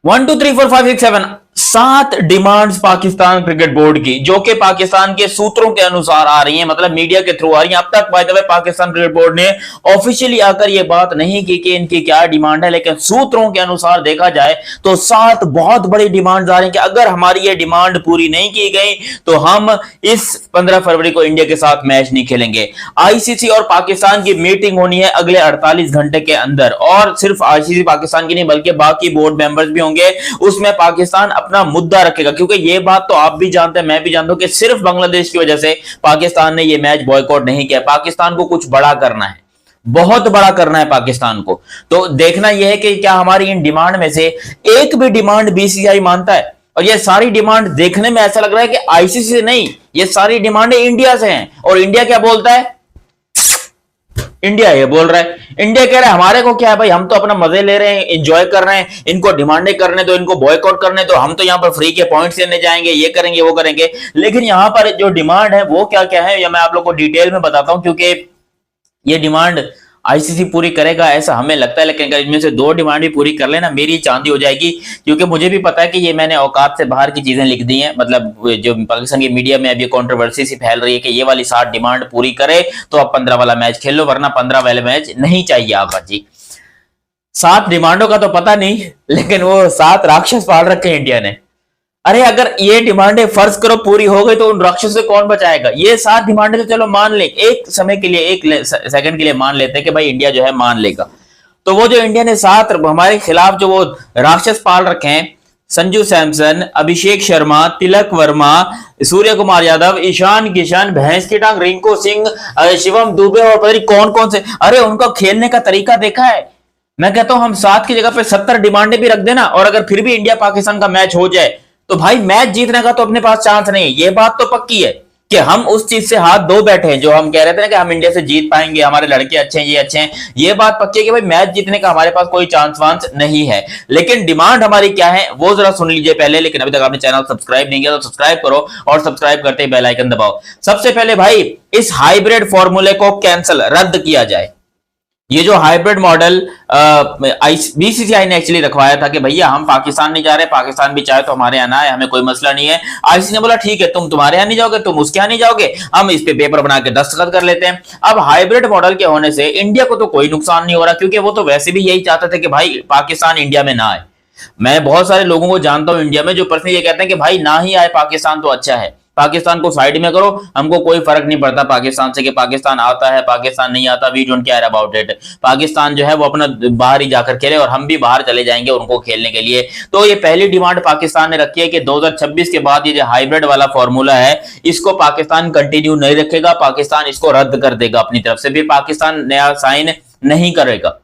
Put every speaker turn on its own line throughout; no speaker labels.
1 2 3 4 5 6 7 7 demands Pakistan cricket board की, जो कि पाकिस्तान के सूत्रों के अनुसार आ रही हैं, मतलब मीडिया के थ्रू आ रही हैं। अब तक by the way Pakistan cricket board ने ऑफिशियली आकर यह बात नहीं की कि इनकी क्या डिमांड है, लेकिन सूत्रों के अनुसार देखा जाए तो 7 बहुत बड़ी डिमांड्स आ रही हैं कि अगर हमारी ये डिमांड पूरी नहीं की गई तो हम इस 15 फरवरी को इंडिया के साथ मैच नहीं खेलेंगे। आईसीसी और पाकिस्तान की मीटिंग होनी है अगले 48 घंटे के अंदर, और सिर्फ आईसीसी पाकिस्तान की नहीं बल्कि बाकी बोर्ड मेंबर्स भी होंगे। उसमें पाकिस्तान अपना मुद्दा रखेगा, क्योंकि ये बात तो आप भी जानते हैं, मैं भी जानता हूं कि सिर्फ बांग्लादेश की वजह से पाकिस्तान ने यह मैच बॉयकॉट नहीं किया। पाकिस्तान को कुछ बड़ा करना है, बहुत बड़ा करना है पाकिस्तान को। तो देखना यह है कि क्या हमारी इन डिमांड में से एक भी डिमांड बीसीसीआई मानता है। और ये सारी डिमांड देखने में ऐसा लग रहा है कि आईसीसी से नहीं, ये सारी डिमांडें इंडिया से हैं। और इंडिया क्या बोलता है? इंडिया ये बोल रहा है, इंडिया कह रहा है हमारे को क्या है भाई, हम तो अपना मजे ले रहे हैं, एंजॉय कर रहे हैं, इनको डिमांडें करने दो, इनको बॉयकॉट करने दो, हम तो यहाँ पर फ्री के पॉइंट्स लेने जाएंगे, ये करेंगे वो करेंगे। लेकिन यहाँ पर जो डिमांड है वो क्या क्या है, या मैं आप लोग को डिटेल में बताता हूं, क्योंकि ये डिमांड आईसीसी पूरी करेगा ऐसा हमें लगता है। लेकिन अगर इनमें से 2 डिमांड भी पूरी कर लेना, मेरी चांदी हो जाएगी। क्योंकि मुझे भी पता है कि ये मैंने औकात से बाहर की चीजें लिख दी हैं, मतलब जो पाकिस्तान की मीडिया में अभी कंट्रोवर्सी सी फैल रही है कि ये वाली 7 डिमांड पूरी करे तो आप 15 वाला मैच खेल लो, वरना 15 वाले मैच नहीं चाहिए आप जी। 7 डिमांडों का तो पता नहीं, लेकिन वो 7 राक्षस पाल रखे हैं इंडिया ने। अरे अगर ये डिमांडें फर्ज करो पूरी हो गई तो उन राक्षसों से कौन बचाएगा? ये 7 डिमांडें तो चलो मान ले, एक समय के लिए, एक सेकंड के लिए मान लेते हैं कि भाई इंडिया जो है मान लेगा। तो वो जो इंडिया ने 7 हमारे खिलाफ जो वो राक्षस पाल रखे हैं, संजू सैमसन, अभिषेक शर्मा, तिलक वर्मा, सूर्य कुमार यादव, ईशान किशन, भैंस की टांग रिंकू सिंह, शिवम दुबे और पता नहीं कौन कौन से, अरे उनका खेलने का तरीका देखा है? मैं कहता हूं हम 7 की जगह पे 70 डिमांडें भी रख देना, और अगर फिर भी इंडिया पाकिस्तान का मैच हो जाए तो भाई मैच जीतने का तो अपने पास चांस नहीं है। ये बात तो पक्की है कि हम उस चीज से हाथ धो बैठे हैं, जो हम कह रहे थे ना कि हम इंडिया से जीत पाएंगे, हमारे लड़के अच्छे हैं, ये अच्छे हैं। ये बात पक्की है कि भाई मैच जीतने का हमारे पास कोई चांस वांस नहीं है। लेकिन डिमांड हमारी क्या है वो जरा सुन लीजिए पहले। लेकिन अभी तक आपने चैनल सब्सक्राइब नहीं किया तो सब्सक्राइब करो, और सब्सक्राइब करते ही बेल आइकन दबाओ। सबसे पहले भाई इस हाइब्रिड फॉर्मूले को कैंसिल, रद्द किया जाए। ये जो हाइब्रिड मॉडल बीसीसीआई ने एक्चुअली रखवाया था कि भैया हम पाकिस्तान नहीं जा रहे, पाकिस्तान भी चाहे तो हमारे यहाँ ना है, हमें कोई मसला नहीं है। आईसीसी ने बोला ठीक है, तुम तुम्हारे यहाँ नहीं जाओगे, तुम उसके यहाँ नहीं जाओगे, हम इस पे पेपर बना के दस्तखत कर लेते हैं। अब हाइब्रिड मॉडल के होने से इंडिया को तो कोई नुकसान नहीं हो रहा, क्योंकि वो तो वैसे भी यही चाहते थे कि भाई पाकिस्तान इंडिया में ना आए। मैं बहुत सारे लोगों को जानता हूं इंडिया में जो पर्सनली ये कहते हैं कि भाई ना ही आए पाकिस्तान तो अच्छा है, पाकिस्तान को साइड में करो, हमको कोई फर्क नहीं पड़ता पाकिस्तान से कि पाकिस्तान आता है पाकिस्तान नहीं आता, we don't care about it. Pakistan जो है वो अपना बाहर ही जाकर खेले और हम भी बाहर चले जाएंगे उनको खेलने के लिए। तो ये पहली डिमांड पाकिस्तान ने रखी है कि 2026 के बाद ये जो हाइब्रिड वाला फॉर्मूला है इसको पाकिस्तान कंटिन्यू नहीं रखेगा, पाकिस्तान इसको रद्द कर देगा अपनी तरफ से, फिर पाकिस्तान नया साइन नहीं करेगा।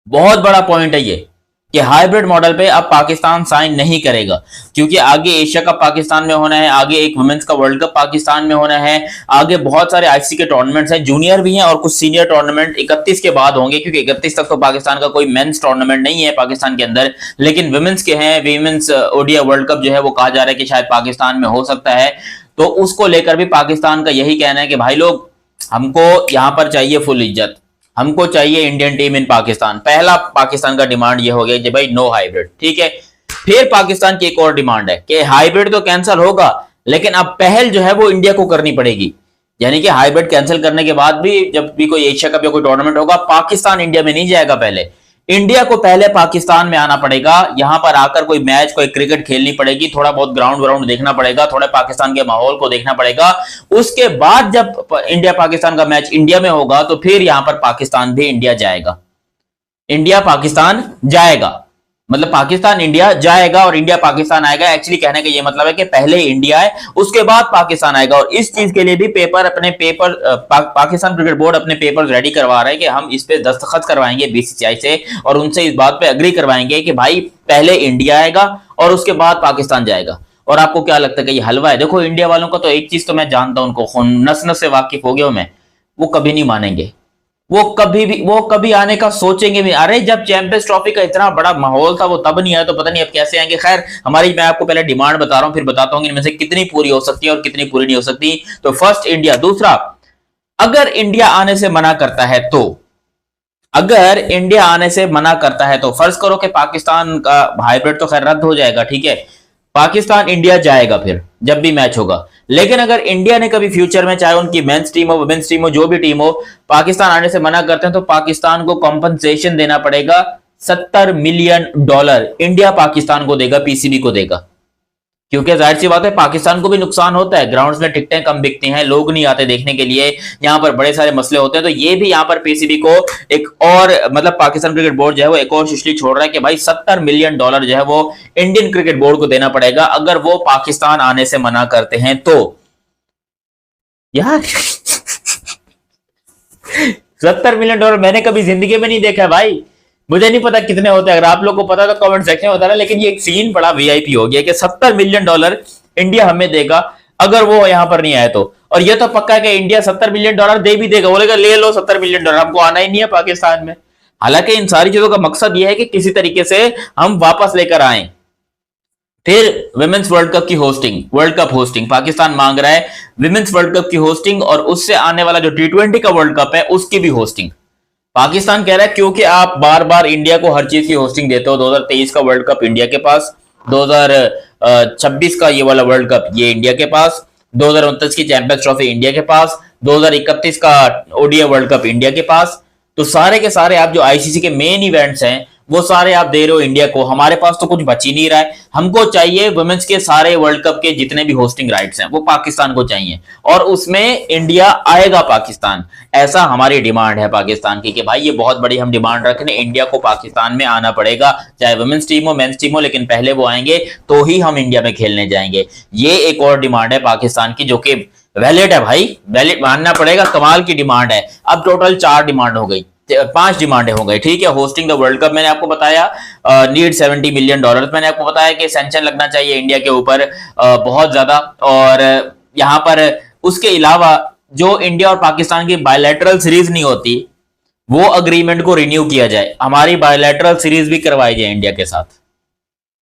बहुत बड़ा पॉइंट है ये कि हाइब्रिड मॉडल पे अब पाकिस्तान साइन नहीं करेगा, क्योंकि आगे एशिया कप पाकिस्तान में होना है, आगे एक वुमेन्स का वर्ल्ड कप पाकिस्तान में होना है, आगे बहुत सारे आईसीसी के टूर्नामेंट्स हैं, जूनियर भी हैं और कुछ सीनियर टूर्नामेंट 31 के बाद होंगे, क्योंकि 31 तक तो पाकिस्तान का कोई मेंस टूर्नामेंट नहीं है पाकिस्तान के अंदर, लेकिन वुमेन्स के हैं। वुमेन्स ओडीआई वर्ल्ड कप जो है वो कहा जा रहा है कि शायद पाकिस्तान में हो सकता है। तो उसको लेकर भी पाकिस्तान का यही कहना है कि भाई लोग हमको यहाँ पर चाहिए फुल इज्जत, हमको चाहिए इंडियन टीम इन पाकिस्तान। पहला पाकिस्तान का डिमांड ये हो गया कि भाई नो हाइब्रिड, ठीक है। फिर पाकिस्तान की एक और डिमांड है कि हाइब्रिड तो कैंसिल होगा, लेकिन अब पहल जो है वो इंडिया को करनी पड़ेगी। यानी कि हाइब्रिड कैंसिल करने के बाद भी जब भी कोई एशिया कप या कोई टूर्नामेंट होगा, पाकिस्तान इंडिया में नहीं जाएगा, पहले इंडिया को पहले पाकिस्तान में आना पड़ेगा, यहां पर आकर कोई मैच कोई क्रिकेट खेलनी पड़ेगी, थोड़ा बहुत ग्राउंड व्राउंड देखना पड़ेगा, थोड़ा पाकिस्तान के माहौल को देखना पड़ेगा। उसके बाद जब इंडिया पाकिस्तान का मैच इंडिया में होगा तो फिर यहां पर पाकिस्तान भी इंडिया जाएगा, इंडिया पाकिस्तान जाएगा, मतलब पाकिस्तान इंडिया जाएगा और इंडिया पाकिस्तान आएगा। एक्चुअली कहने का ये मतलब है कि पहले इंडिया है उसके बाद पाकिस्तान आएगा। और इस चीज के लिए भी पाकिस्तान क्रिकेट बोर्ड अपने पेपर्स रेडी करवा रहे हैं कि हम इस पे दस्तखत करवाएंगे बीसीसीआई से, और उनसे इस बात पे एग्री करवाएंगे कि भाई पहले इंडिया आएगा और उसके बाद पाकिस्तान जाएगा। और आपको क्या लगता है कि ये हलवा है? देखो इंडिया वालों का तो एक चीज तो मैं जानता हूं, उनको नस नस से वाकिफ हो गया मैं, वो कभी नहीं मानेंगे, वो कभी आने का सोचेंगे भी। अरे जब चैंपियंस ट्रॉफी का इतना बड़ा माहौल था वो तब नहीं आया तो पता नहीं अब कैसे आएंगे। खैर हमारी, मैं आपको पहले डिमांड बता रहा हूं, फिर बताता हूं इनमें से कितनी पूरी हो सकती है और कितनी पूरी नहीं हो सकती। तो फर्स्ट इंडिया। दूसरा, अगर इंडिया आने से मना करता है तो अगर इंडिया आने से मना करता है तो फर्ज करो कि पाकिस्तान का हाइब्रिड तो खैर रद्द हो जाएगा, ठीक है, पाकिस्तान इंडिया जाएगा फिर जब भी मैच होगा। लेकिन अगर इंडिया ने कभी फ्यूचर में, चाहे उनकी मेंस टीम हो वुमेन्स टीम हो जो भी टीम हो, पाकिस्तान आने से मना करते हैं तो पाकिस्तान को कॉम्पनसेशन देना पड़ेगा। $70 मिलियन इंडिया पाकिस्तान को देगा, पीसीबी को देगा। क्योंकि जाहिर सी बात है पाकिस्तान को भी नुकसान होता है, ग्राउंड्स में टिकटें कम बिकती हैं, लोग नहीं आते देखने के लिए, यहाँ पर बड़े सारे मसले होते हैं। तो ये भी यहाँ पर पीसीबी को एक और मतलब पाकिस्तान क्रिकेट बोर्ड जो है वो एक और शिशली छोड़ रहा है कि भाई $70 मिलियन जो है वो इंडियन क्रिकेट बोर्ड को देना पड़ेगा अगर वो पाकिस्तान आने से मना करते हैं तो। यार $70 मिलियन मैंने कभी जिंदगी में नहीं देखा भाई, मुझे नहीं पता कितने होते हैं, अगर आप लोग को पता तो कमेंट सेक्शन में बताना। लेकिन ये एक सीन बड़ा वीआईपी हो गया कि $70 मिलियन इंडिया हमें देगा अगर वो यहां पर नहीं आए तो। और ये तो पक्का है कि इंडिया $70 मिलियन दे भी देगा, बोलेगा ले लो $70 मिलियन, हमको आना ही नहीं है पाकिस्तान में। हालांकि इन सारी चीजों का मकसद यह है कि किसी तरीके से हम वापस लेकर आए। फिर विमेंस वर्ल्ड कप की hosting, world cup hosting Pakistan मांग रहा है, विमेंस वर्ल्ड कप की होस्टिंग और उससे आने वाला जो T20 का वर्ल्ड कप है उसकी भी होस्टिंग पाकिस्तान कह रहा है। क्योंकि आप बार बार इंडिया को हर चीज की होस्टिंग देते हो, 2023 का वर्ल्ड कप इंडिया के पास, 2026 का ये वाला वर्ल्ड कप ये इंडिया के पास, 2029 की चैंपियंस ट्रॉफी इंडिया के पास, 2031 का ओडीआई वर्ल्ड कप इंडिया के पास। तो सारे के सारे आप जो आईसीसी के मेन इवेंट्स हैं वो सारे आप दे रहे हो इंडिया को, हमारे पास तो कुछ बच ही नहीं रहा है। हमको चाहिए वुमेन्स के सारे वर्ल्ड कप के जितने भी होस्टिंग राइट्स हैं वो पाकिस्तान को चाहिए, और उसमें इंडिया आएगा पाकिस्तान, ऐसा हमारी डिमांड है पाकिस्तान की कि भाई ये बहुत बड़ी हम डिमांड रख रहे हैं, इंडिया को पाकिस्तान में आना पड़ेगा, चाहे वुमेन्स टीम हो मेंस टीम हो, लेकिन पहले वो आएंगे तो ही हम इंडिया में खेलने जाएंगे। ये एक और डिमांड है पाकिस्तान की जो कि वैलिड है भाई, वैलिड मानना पड़ेगा, कमाल की डिमांड है। अब टोटल 4 डिमांड हो गई, 5 डिमांडें हो गई, ठीक है। होस्टिंग द वर्ल्ड कप मैंने आपको बताया, नीड $70 मिलियन, मैंने आपको बताया कि सैंक्शन लगना चाहिए इंडिया के ऊपर बहुत ज्यादा। और यहां पर उसके अलावा जो इंडिया और पाकिस्तान की बायलैटरल सीरीज नहीं होती वो अग्रीमेंट को रिन्यू किया जाए, हमारी बायलैटरल सीरीज भी करवाई जाए इंडिया के साथ।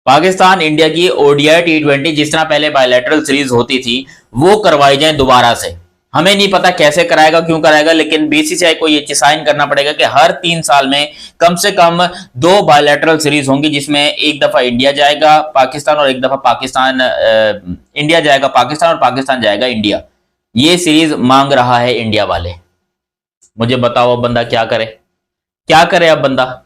पाकिस्तान इंडिया की ओडीआई T20 जिस तरह पहले बायलैटरल सीरीज होती थी वो करवाई जाए दोबारा से। हमें नहीं पता कैसे कराएगा, क्यों कराएगा, लेकिन बीसीसीआई को ये साइन करना पड़ेगा कि हर 3 साल में कम से कम 2 बायलैटरल सीरीज होंगी, जिसमें एक दफा इंडिया जाएगा पाकिस्तान और एक दफा पाकिस्तान इंडिया जाएगा पाकिस्तान और पाकिस्तान जाएगा इंडिया। ये सीरीज मांग रहा है इंडिया वाले। मुझे बताओ अब बंदा क्या करे, क्या करे अब बंदा।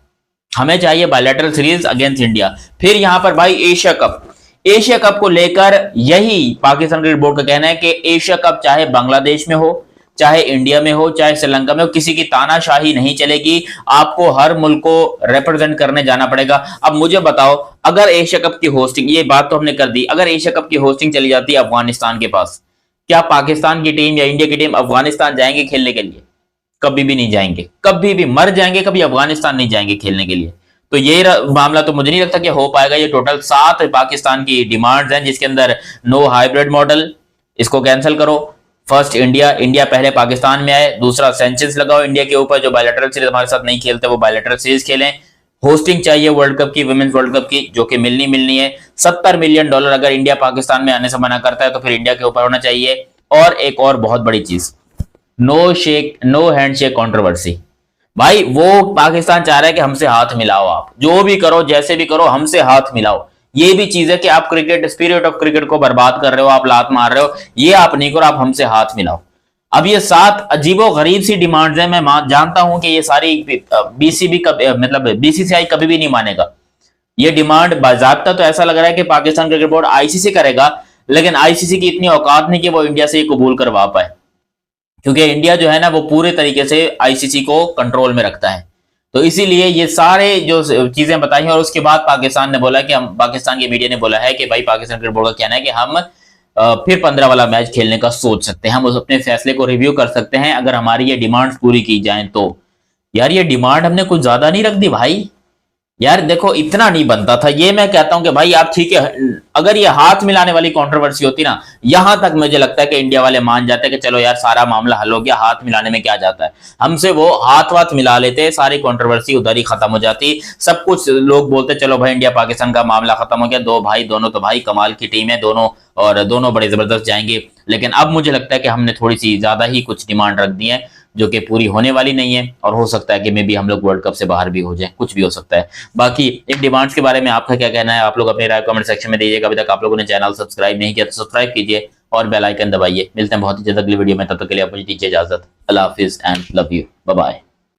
हमें चाहिए बायलैटरल सीरीज अगेंस्ट इंडिया। फिर यहां पर भाई एशिया कप, एशिया कप को लेकर यही पाकिस्तान क्रिकेट बोर्ड का कहना है कि एशिया कप चाहे बांग्लादेश में हो, चाहे इंडिया में हो, चाहे श्रीलंका में हो, किसी की तानाशाही नहीं चलेगी, आपको हर मुल्क को रिप्रेजेंट करने जाना पड़ेगा। अब मुझे बताओ अगर एशिया कप की होस्टिंग, ये बात तो हमने कर दी, अगर एशिया कप की होस्टिंग चली जाती है अफगानिस्तान के पास, क्या पाकिस्तान की टीम या इंडिया की टीम अफगानिस्तान जाएंगे खेलने के लिए? कभी भी नहीं जाएंगे, कभी भी मर जाएंगे, कभी अफगानिस्तान नहीं जाएंगे खेलने के लिए। तो ये मामला तो मुझे नहीं लगता कि हो पाएगा। ये टोटल 7 पाकिस्तान की डिमांड्स हैं, जिसके अंदर नो हाइब्रिड मॉडल, इसको कैंसिल करो। फर्स्ट इंडिया पहले पाकिस्तान में आए, दूसरा सैंक्शंस लगाओ इंडिया के ऊपर, जो बायलैटरल सीरीज हमारे साथ नहीं खेलते वो बायलैटरल सीरीज खेलें। होस्टिंग चाहिए वर्ल्ड कप की, वुमेन्स वर्ल्ड कप की, जो कि मिलनी है। $70 मिलियन अगर इंडिया पाकिस्तान में आने से मना करता है तो फिर इंडिया के ऊपर होना चाहिए। और एक और बहुत बड़ी चीज, नो हैंडशेक कंट्रोवर्सी। भाई वो पाकिस्तान चाह रहा है कि हमसे हाथ मिलाओ, आप जो भी करो जैसे भी करो हमसे हाथ मिलाओ। ये भी चीज है कि आप क्रिकेट, स्पिरिट ऑफ क्रिकेट को बर्बाद कर रहे हो, आप लात मार रहे हो, ये आप नहीं करो, आप हमसे हाथ मिलाओ। अब ये 7 अजीबो गरीब सी डिमांड्स हैं। मैं जानता हूं कि ये सारी बीसीबी मतलब बीसीसीआई कभी भी नहीं मानेगा ये डिमांड। बाजाब्ता तो ऐसा लग रहा है कि पाकिस्तान क्रिकेट बोर्ड आईसीसी करेगा, लेकिन आईसीसी की इतनी औकात नहीं कि वो इंडिया से कबूल करवा पाए, क्योंकि इंडिया जो है ना वो पूरे तरीके से आईसीसी को कंट्रोल में रखता है। तो इसीलिए ये सारे जो चीजें बताई हैं। और उसके बाद पाकिस्तान ने बोला कि हम, पाकिस्तान की मीडिया ने बोला है कि भाई पाकिस्तान क्रिकेट बोर्ड का कहना है कि हम फिर 15 वाला मैच खेलने का सोच सकते हैं, हम उस अपने फैसले को रिव्यू कर सकते हैं अगर हमारी ये डिमांड्स पूरी की जाए तो। यार ये डिमांड हमने कुछ ज्यादा नहीं रख दी भाई, यार देखो इतना नहीं बनता था। ये मैं कहता हूं कि भाई आप ठीक है, अगर ये हाथ मिलाने वाली कंट्रोवर्सी होती ना, यहां तक मुझे लगता है कि इंडिया वाले मान जाते कि चलो यार सारा मामला हल हो गया, हाथ मिलाने में क्या जाता है। हमसे वो हाथ मिला लेते, सारी कंट्रोवर्सी उधर ही खत्म हो जाती, सब कुछ लोग बोलते चलो भाई इंडिया पाकिस्तान का मामला खत्म हो गया, दोनों तो भाई कमाल की टीम है दोनों, और दोनों बड़े जबरदस्त जाएंगे। लेकिन अब मुझे लगता है कि हमने थोड़ी सी ज्यादा ही कुछ डिमांड रख दी है, जो कि पूरी होने वाली नहीं है, और हो सकता है कि मे बी हम लोग वर्ल्ड कप से बाहर भी हो जाए, कुछ भी हो सकता है। बाकी इन डिमांड्स के बारे में आपका क्या कहना है, आप लोग अपनी राय कमेंट सेक्शन में दीजिएगा। अभी तक आप लोगों ने चैनल सब्सक्राइब नहीं किया तो सब्सक्राइब कीजिए और बेल आइकन दबाइए। मिलते हैं बहुत ही जल्द अगली वीडियो में, तब तक के लिए आप मुझे दीजिए इजाजत। अल्लाह हाफिज and love you, bye bye.